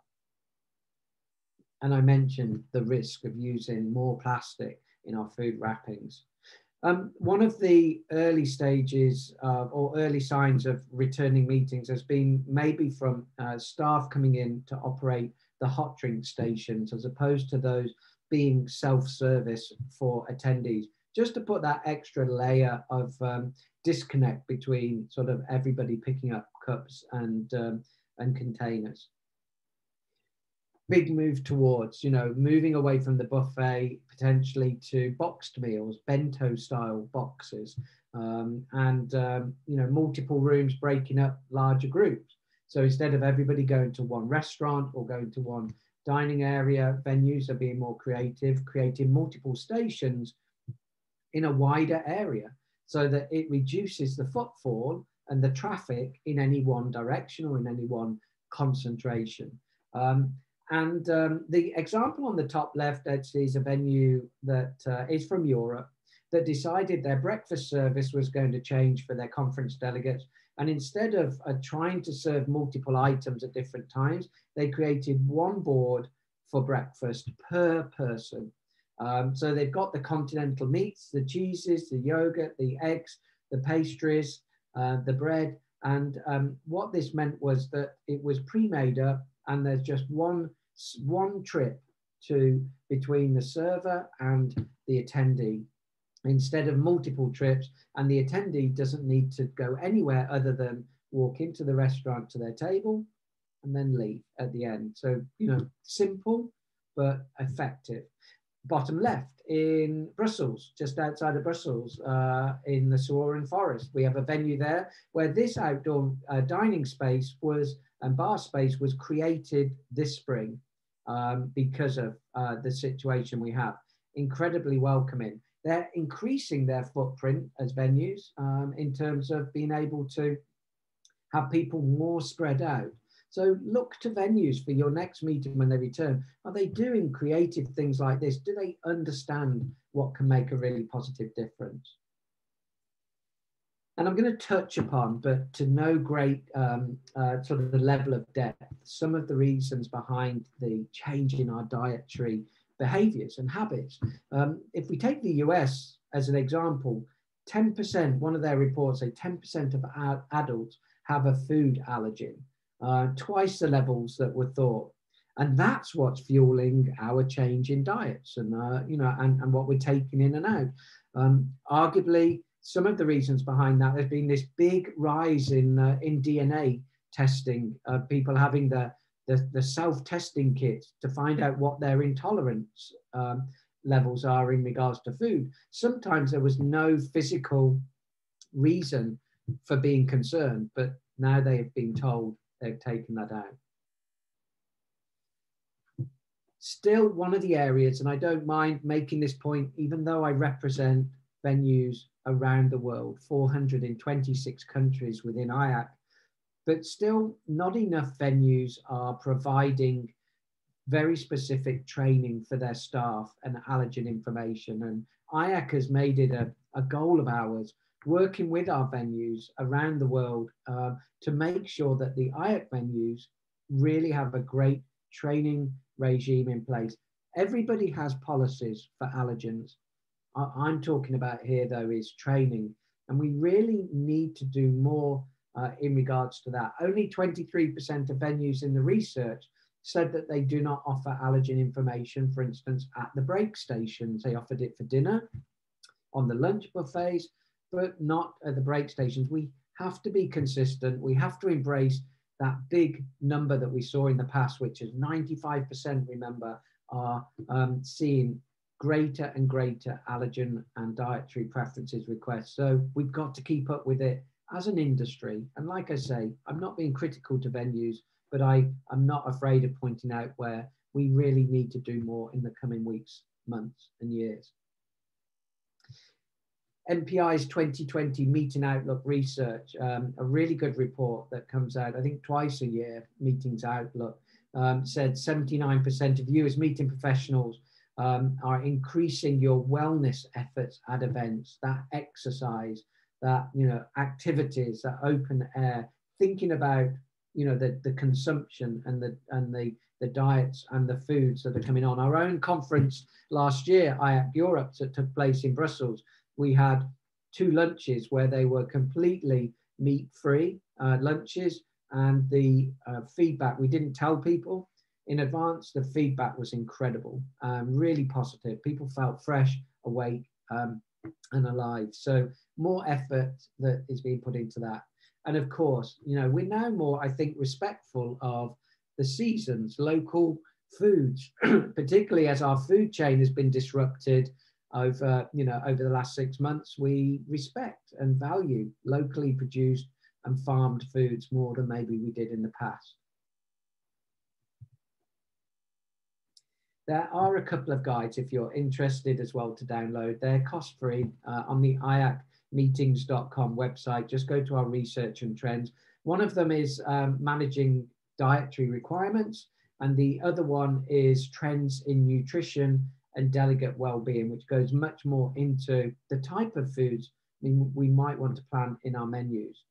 [SPEAKER 1] And I mentioned the risk of using more plastic in our food wrappings. One of the early stages or early signs of returning meetings has been maybe from staff coming in to operate the hot drink stations as opposed to those being self-service for attendees, just to put that extra layer of disconnect between sort of everybody picking up cups and containers. Big move towards, you know, moving away from the buffet potentially to boxed meals, bento style boxes, and you know, multiple rooms breaking up larger groups. So instead of everybody going to one restaurant or going to one dining area, venues are being more creative, creating multiple stations in a wider area so that it reduces the footfall and the traffic in any one direction or in any one concentration. The example on the top left is a venue that is from Europe that decided their breakfast service was going to change for their conference delegates. And instead of trying to serve multiple items at different times, they created one board for breakfast per person. So they've got the continental meats, the cheeses, the yogurt, the eggs, the pastries, the bread. And what this meant was that it was pre-made up and there's just one trip between the server and the attendee, instead of multiple trips, and the attendee doesn't need to go anywhere other than walk into the restaurant to their table and then leave at the end. So, you know, simple but effective. Bottom left, in Brussels, just outside of Brussels, in the Åren forest, we have a venue there where this outdoor dining space and bar space was created this spring because of the situation we have. Incredibly welcoming. They're increasing their footprint as venues in terms of being able to have people more spread out. So look to venues for your next meeting when they return. Are they doing creative things like this? Do they understand what can make a really positive difference? And I'm going to touch upon, but to no great sort of the level of depth, some of the reasons behind the change in our dietary behaviors and habits. If we take the US as an example, 10%, one of their reports say 10% of adults have a food allergen, twice the levels that were thought. And that's what's fueling our change in diets and, you know, and what we're taking in and out. Arguably, some of the reasons behind that, there's been this big rise in DNA testing, people having the self-testing kits to find out what their intolerance levels are in regards to food. Sometimes there was no physical reason for being concerned, but now they have been told they've taken that out. Still, one of the areas, and I don't mind making this point, even though I represent venues around the world, 426 countries within IACC, but still not enough venues are providing very specific training for their staff and allergen information. And IACC has made it a goal of ours working with our venues around the world to make sure that the IACC venues really have a great training regime in place. Everybody has policies for allergens. I'm talking about here, though, is training. And we really need to do more in regards to that. Only 23% of venues in the research said that they do not offer allergen information, for instance, at the break stations. They offered it for dinner, on the lunch buffets, but not at the break stations. We have to be consistent. We have to embrace that big number that we saw in the past, which is 95%, remember, are seeing greater and greater allergen and dietary preferences requests. So we've got to keep up with it as an industry. And like I say, I'm not being critical to venues, but I'm not afraid of pointing out where we really need to do more in the coming weeks, months, and years. MPI's 2020 Meeting Outlook research, a really good report that comes out, I think twice a year, Meetings Outlook, said 79% of you as meeting professionals are increasing your wellness efforts at events, that exercise, that, you know, activities, that open air, thinking about, you know, the consumption and the diets and the foods that are coming on. Our own conference last year, IACC Europe, that took place in Brussels, we had 2 lunches where they were completely meat-free lunches, and the feedback, we didn't tell people in advance, the feedback was incredible, really positive. People felt fresh, awake, and alive. So more effort that is being put into that. And of course, you know, we're now more, I think, respectful of the seasons, local foods, particularly as our food chain has been disrupted over, you know, over the last 6 months. We respect and value locally produced and farmed foods more than maybe we did in the past. There are a couple of guides if you're interested as well to download. They're cost-free on the IACmeetings.com website. Just go to our research and trends. One of them is managing dietary requirements, and the other one is trends in nutrition and delegate well-being, which goes much more into the type of foods we might want to plan in our menus.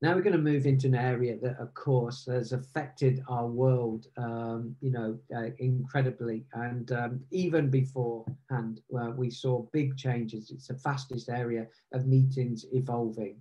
[SPEAKER 1] Now we're going to move into an area that, of course, has affected our world, you know, incredibly. And even beforehand, we saw big changes. It's the fastest area of meetings evolving.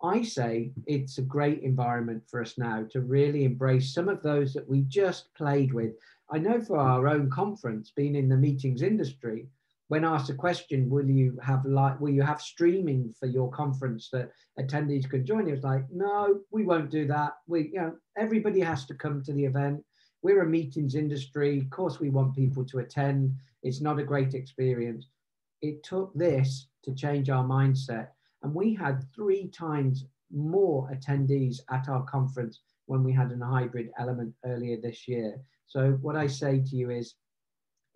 [SPEAKER 1] I say it's a great environment for us now to really embrace some of those that we just played with. I know for our own conference, being in the meetings industry, when asked a question, will you have streaming for your conference that attendees can join? It was like, no, we won't do that. You know, everybody has to come to the event. We're a meetings industry. Of course, we want people to attend. It's not a great experience. It took this to change our mindset. And we had 3 times more attendees at our conference when we had a hybrid element earlier this year. So what I say to you is,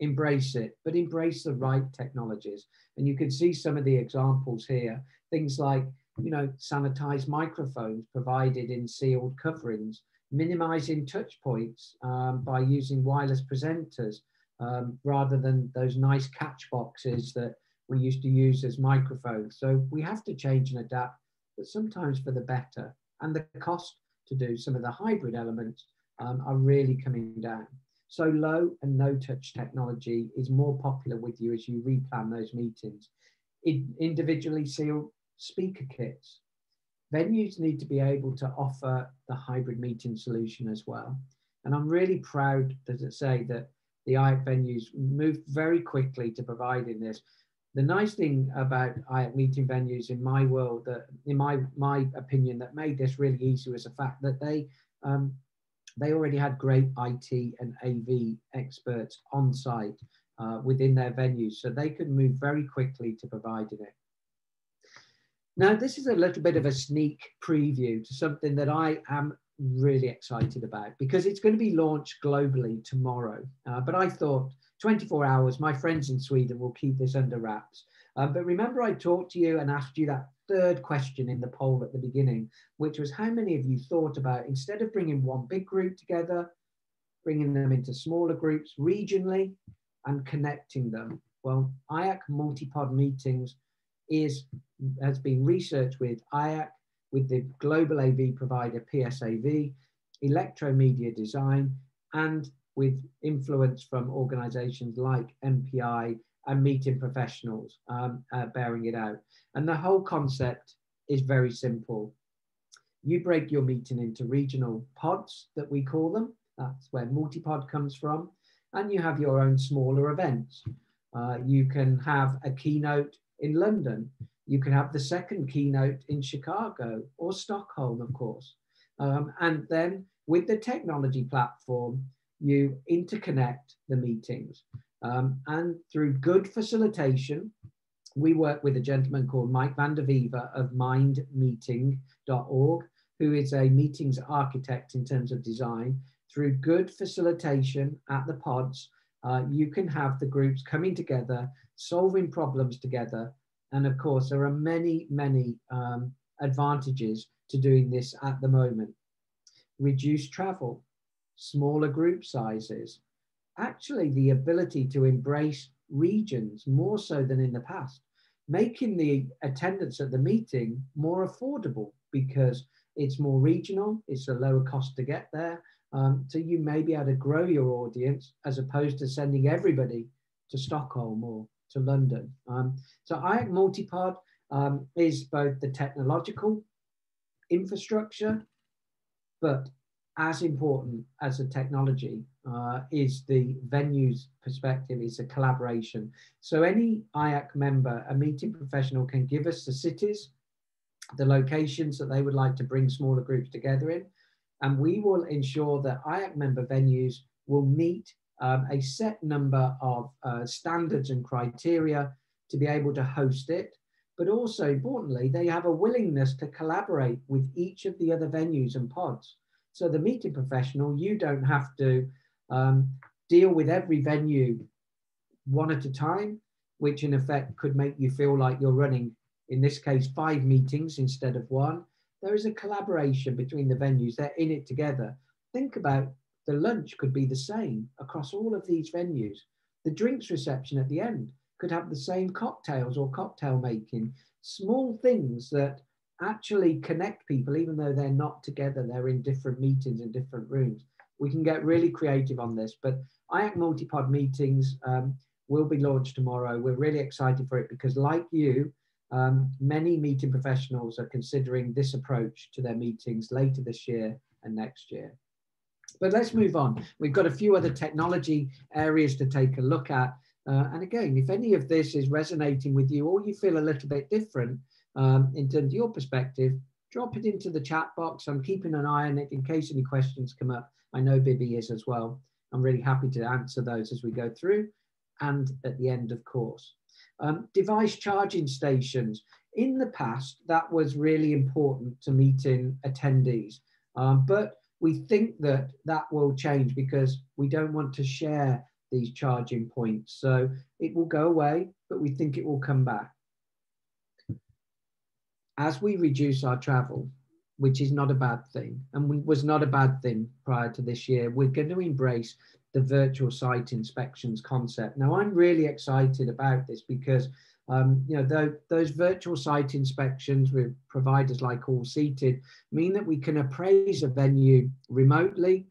[SPEAKER 1] embrace it, but embrace the right technologies. And you can see some of the examples here. Things like, you know, sanitized microphones provided in sealed coverings, minimizing touch points by using wireless presenters rather than those nice catch boxes that we used to use as microphones. So we have to change and adapt, but sometimes for the better. And the cost to do some of the hybrid elements are really coming down. So low and no touch technology is more popular with you as you replan those meetings. Individually sealed speaker kits. Venues need to be able to offer the hybrid meeting solution as well. And I'm really proud to say that the IACC venues moved very quickly to providing this. The nice thing about IACC meeting venues in my world, that in my opinion, that made this really easy was the fact that they already had great IT and AV experts on site within their venues, so they could move very quickly to providing it. Now, this is a little bit of a sneak preview to something that I am really excited about, because it's going to be launched globally tomorrow. But I thought 24 hours, my friends in Sweden will keep this under wraps. But remember, I talked to you and asked you that 3rd question in the poll at the beginning, which was how many of you thought about, instead of bringing one big group together, bringing them into smaller groups regionally and connecting them. Well, IACC multi-pod meetings has been researched with IACC, with the global AV provider PSAV, Electromedia Design, and with influence from organizations like MPI and meeting professionals bearing it out. And the whole concept is very simple. You break your meeting into regional pods that we call them. That's where multi-pod comes from. And you have your own smaller events. You can have a keynote in London. You can have the second keynote in Chicago or Stockholm, of course. And then with the technology platform, you interconnect the meetings. And through good facilitation, we work with a gentleman called Mike van der Vieva of mindmeeting.org, who is a meetings architect in terms of design. Through good facilitation at the pods, you can have the groups coming together, solving problems together. And of course, there are many, many advantages to doing this at the moment. Reduced travel, smaller group sizes, actually the ability to embrace regions more so than in the past, making the attendance at the meeting more affordable because it's more regional, it's a lower cost to get there. So you may be able to grow your audience as opposed to sending everybody to Stockholm or to London. So IACC Multipod is both the technological infrastructure, but as important as the technology is the venue's perspective, is a collaboration. So any IACC member, a meeting professional, can give us the cities, the locations that they would like to bring smaller groups together in, and we will ensure that IACC member venues will meet a set number of standards and criteria to be able to host it. But also importantly, they have a willingness to collaborate with each of the other venues and pods. So the meeting professional, you don't have to deal with every venue one at a time, which in effect could make you feel like you're running, in this case, 5 meetings instead of 1. There is a collaboration between the venues. They're in it together. Think about the lunch could be the same across all of these venues. The drinks reception at the end could have the same cocktails or cocktail making. Small things that actually connect people, even though they're not together, they're in different meetings in different rooms. We can get really creative on this, but IACC Multipod meetings will be launched tomorrow. We're really excited for it because, like you, many meeting professionals are considering this approach to their meetings later this year and next year. But let's move on. We've got a few other technology areas to take a look at. And again, if any of this is resonating with you or you feel a little bit different in terms of your perspective, drop it into the chat box. I'm keeping an eye on it in case any questions come up. I know Bibi is as well. I'm really happy to answer those as we go through and at the end, of course. Device charging stations. In the past, that was really important to meeting attendees, but we think that that will change because we don't want to share these charging points. So it will go away, but we think it will come back. As we reduce our travel, which is not a bad thing, and was not a bad thing prior to this year, we're going to embrace the virtual site inspections concept. Now, I'm really excited about this because those virtual site inspections with providers like All Seated mean that we can appraise a venue remotely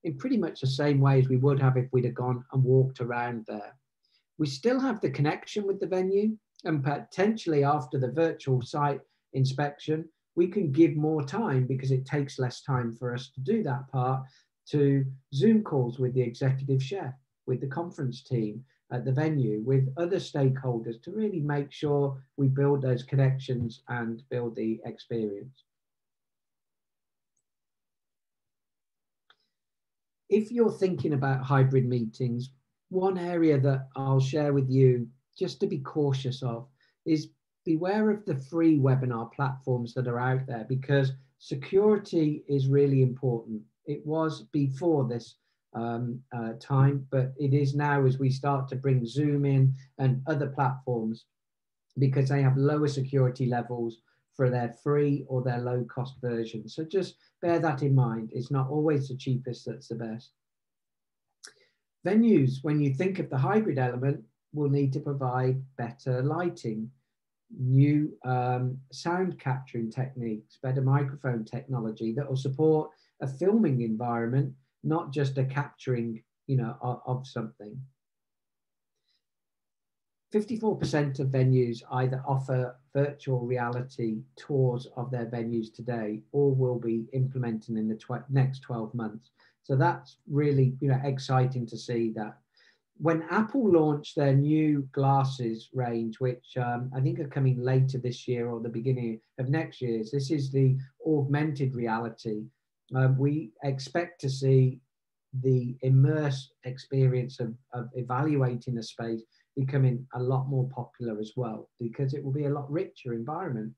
[SPEAKER 1] in pretty much the same way as we would have if we'd have gone and walked around there. We still have the connection with the venue, and potentially after the virtual site inspection, we can give more time because it takes less time for us to do that part, to Zoom calls with the executive chef, with the conference team at the venue, with other stakeholders to really make sure we build those connections and build the experience. If you're thinking about hybrid meetings, one area that I'll share with you just to be cautious of is beware of the free webinar platforms that are out there because security is really important. It was before this time, but it is now as we start to bring Zoom in and other platforms because they have lower security levels for their free or their low cost version. So just bear that in mind. It's not always the cheapest that's the best. Venues, when you think of the hybrid element, will need to provide better lighting, new sound capturing techniques, better microphone technology that will support a filming environment, not just a capturing, of something. 54% of venues either offer virtual reality tours of their venues today, or will be implementing in the next 12 months. So that's really, exciting to see that. When Apple launched their new glasses range, which I think are coming later this year or the beginning of next year, this is the augmented reality. We expect to see the immersed experience of evaluating a space becoming a lot more popular as well, because it will be a lot richer environment.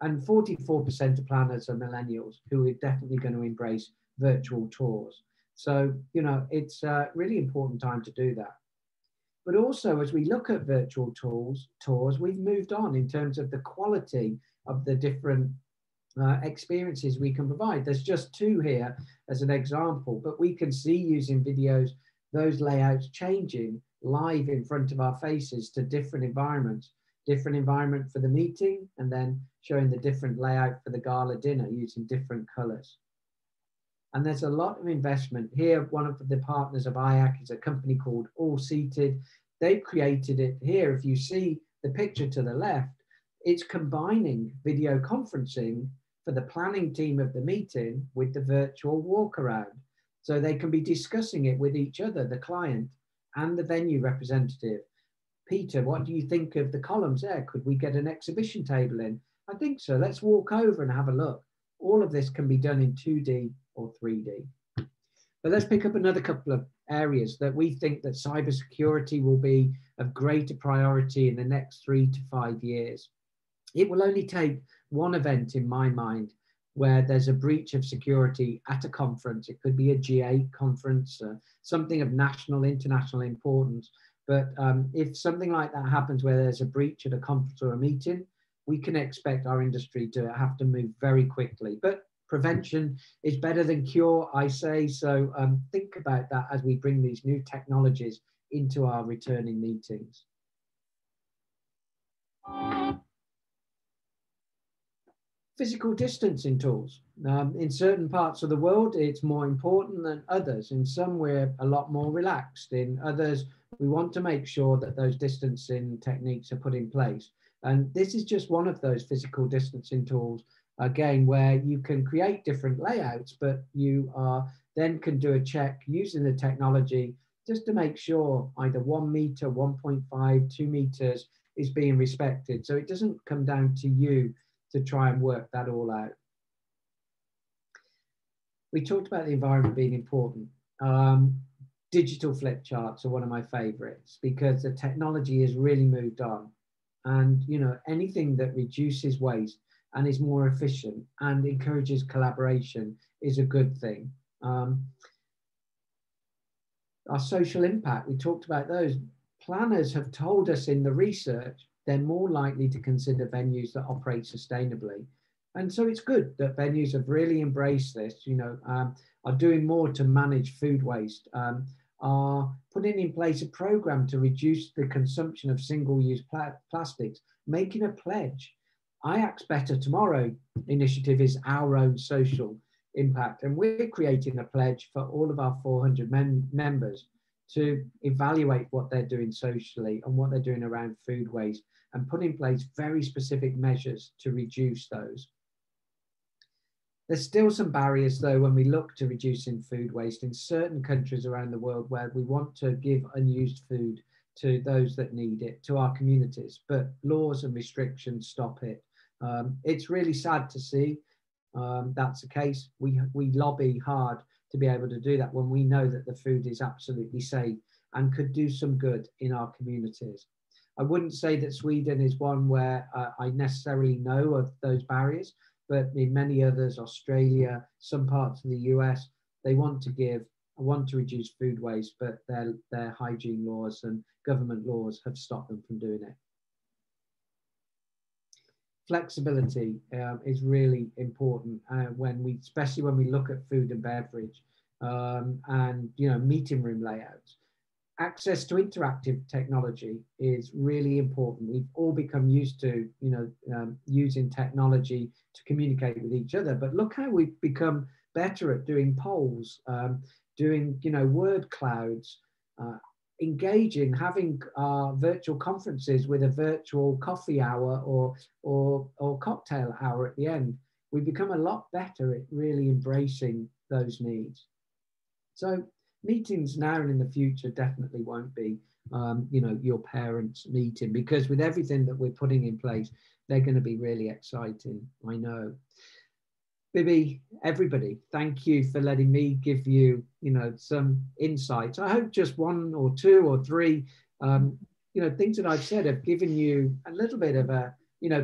[SPEAKER 1] And 44% of planners are millennials who are definitely going to embrace virtual tours. So, it's a really important time to do that. But also, as we look at virtual tours, we've moved on in terms of the quality of the different experiences we can provide. There's just two here as an example, but we can see using videos, those layouts changing live in front of our faces to different environment for the meeting, and then showing the different layout for the gala dinner using different colors. And there's a lot of investment here. One of the partners of IACC is a company called All Seated. They've created it here. If you see the picture to the left, it's combining video conferencing for the planning team of the meeting with the virtual walk around. So they can be discussing it with each other, the client and the venue representative. Peter, what do you think of the columns there? Could we get an exhibition table in? I think so. Let's walk over and have a look. All of this can be done in 2D or 3D. But let's pick up another couple of areas that we think that cybersecurity will be of greater priority in the next 3 to 5 years. It will only take one event in my mind where there's a breach of security at a conference. It could be a G8 conference, something of national, international importance. But if something like that happens where there's a breach at a conference or a meeting, we can expect our industry to have to move very quickly. But prevention is better than cure, I say. So think about that as we bring these new technologies into our returning meetings. Physical distancing tools. In certain parts of the world, it's more important than others. In some, we're a lot more relaxed. In others, we want to make sure that those distancing techniques are put in place. And this is just one of those physical distancing tools, again, where you can create different layouts, but you then can do a check using the technology just to make sure either 1 meter, 1.5, 2 meters is being respected. So it doesn't come down to you to try and work that all out. We talked about the environment being important. Digital flip charts are one of my favorites because the technology has really moved on. And anything that reduces waste and is more efficient and encourages collaboration is a good thing. Our social impact, we talked about those. Planners have told us in the research they're more likely to consider venues that operate sustainably. And so it's good that venues have really embraced this, are doing more to manage food waste, are putting in place a program to reduce the consumption of single-use plastics, making a pledge. IACC's Better Tomorrow initiative is our own social impact, and we're creating a pledge for all of our 400 members to evaluate what they're doing socially and what they're doing around food waste, and put in place very specific measures to reduce those. There's still some barriers, though, when we look to reducing food waste in certain countries around the world where we want to give unused food to those that need it, to our communities, but laws and restrictions stop it. It's really sad to see that's the case. We lobby hard to be able to do that when we know that the food is absolutely safe and could do some good in our communities. I wouldn't say that Sweden is one where I necessarily know of those barriers, but in many others, Australia, some parts of the US, they want to reduce food waste, but their hygiene laws and government laws have stopped them from doing it. Flexibility is really important especially when we look at food and beverage and meeting room layouts. access to interactive technology is really important. We've all become used to, using technology to communicate with each other, but look how we've become better at doing polls, doing, word clouds, engaging, having virtual conferences with a virtual coffee hour or cocktail hour at the end. We've become a lot better at really embracing those needs. So meetings now and in the future definitely won't be, your parents' meeting, because with everything that we're putting in place, they're going to be really exciting, I know. Bibi, everybody, thank you for letting me give you, some insights. I hope just one or two or three, things that I've said have given you a little bit of a,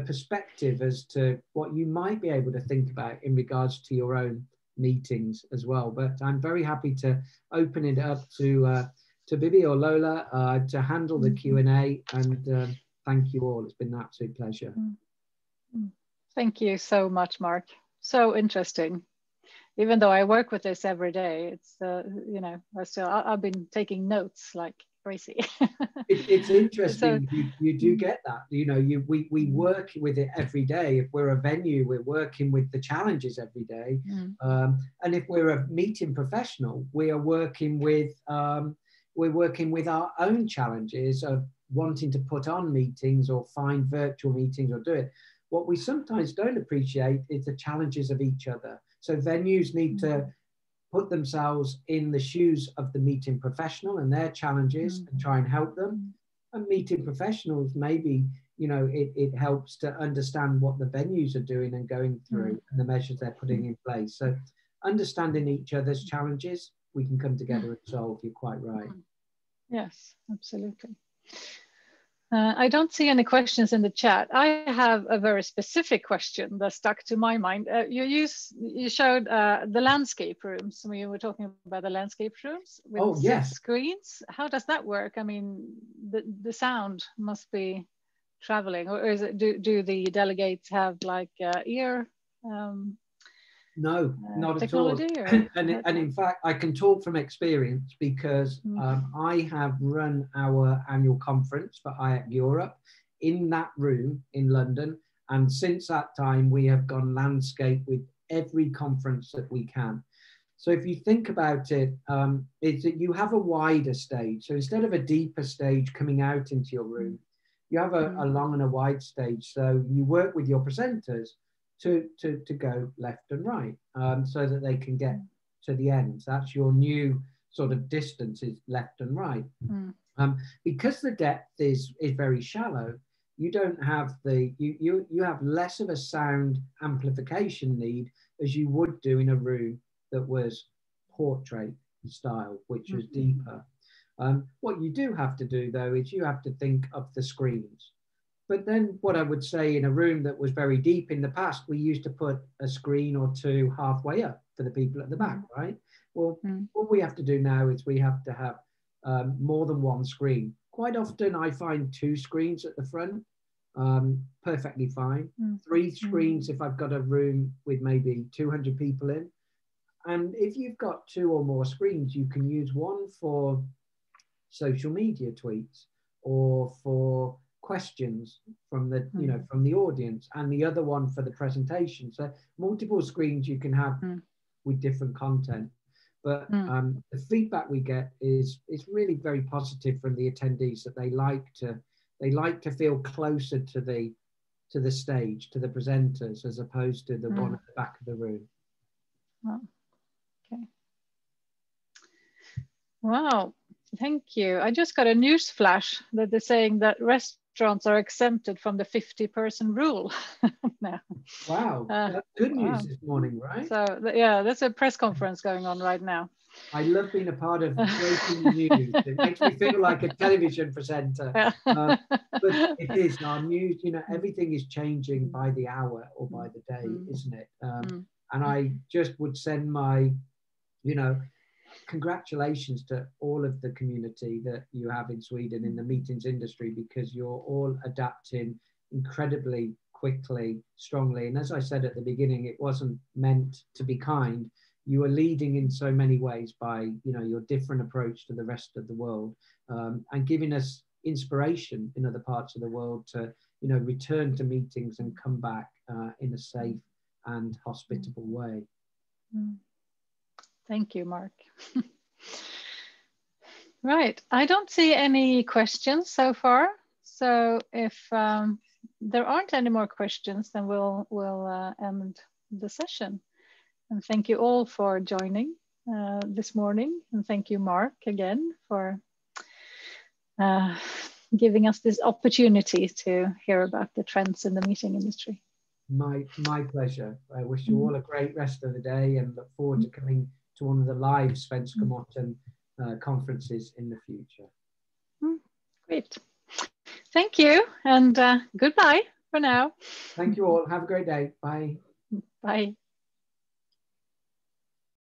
[SPEAKER 1] perspective as to what you might be able to think about in regards to your own meetings as well. But I'm very happy to open it up to Bibi or Lola to handle the Q&A, and thank you all. It's been an absolute pleasure.
[SPEAKER 3] Thank you so much, Mark. So interesting. Even though I work with this every day, it's I've been taking notes like crazy.
[SPEAKER 1] It's interesting. So, you do get that. We work with it every day. If we're a venue, we're working with the challenges every day. And if we're a meeting professional, we are working with our own challenges of wanting to put on meetings or find virtual meetings or do it. What we sometimes don't appreciate is the challenges of each other. So venues need to put themselves in the shoes of the meeting professional and their challenges and try and help them. And meeting professionals, maybe, it helps to understand what the venues are doing and going through and the measures they're putting in place. So understanding each other's challenges, we can come together and solve. You're quite right. Yes,
[SPEAKER 3] absolutely. I don't see any questions in the chat. I have a very specific question that stuck to my mind. You showed the landscape rooms. When you were talking about the landscape rooms with 6 screens. How does that work? I mean, the sound must be traveling, or is it? Do the delegates have like ear?
[SPEAKER 1] No, not at all. And in fact, I can talk from experience because I have run our annual conference for IACC Europe in that room in London. And since that time, we have gone landscape with every conference that we can. So if you think about it, it's that you have a wider stage. So instead of a deeper stage coming out into your room, you have a long and a wide stage. So you work with your presenters to go left and right so that they can get to the end. That's your new sort of distance, is left and right. Because the depth is very shallow, you don't have you have less of a sound amplification need as you would do in a room that was portrait style, which was deeper. What you do have to do though is you have to think of the screens. But then what I would say, in a room that was very deep in the past, we used to put a screen or two halfway up for the people at the back, right? Well, what we have to do now is we have to have more than one screen. Quite often I find 2 screens at the front, perfectly fine. 3 screens if I've got a room with maybe 200 people in. And if you've got 2 or more screens, you can use one for social media tweets or for questions from the from the audience, and the other one for the presentation. So multiple screens you can have with different content. But the feedback we get is really very positive from the attendees, that they like to feel closer to the stage, to the presenters, as opposed to the one at the back of the room.
[SPEAKER 3] Wow. Okay. Wow. Thank you. I just got a news flash that they're saying that restaurants are exempted from the 50-person rule now.
[SPEAKER 1] Wow, that's good news this morning, right?
[SPEAKER 3] So yeah, there's a press conference going on right now.
[SPEAKER 1] I love being a part of breaking news. It makes me feel like a television presenter. But it is our news, everything is changing by the hour or by the day, isn't it? And I just would send my, congratulations to all of the community that you have in Sweden in the meetings industry, because you're all adapting incredibly quickly, strongly. And as I said at the beginning, it wasn't meant to be kind. You are leading in so many ways by, your different approach to the rest of the world. and giving us inspiration in other parts of the world to, you know, return to meetings and come back in a safe and hospitable way.
[SPEAKER 3] Thank you, Mark. Right, I don't see any questions so far. So if there aren't any more questions, then we'll end the session. And thank you all for joining this morning. And thank you, Mark, again for giving us this opportunity to hear about the trends in the meeting industry.
[SPEAKER 1] My pleasure. I wish you all a great rest of the day and look forward to coming to one of the live Svenska Möten conferences in the future.
[SPEAKER 3] Great. Thank you, and goodbye for now.
[SPEAKER 1] Thank you all. Have a great day. Bye.
[SPEAKER 3] Bye.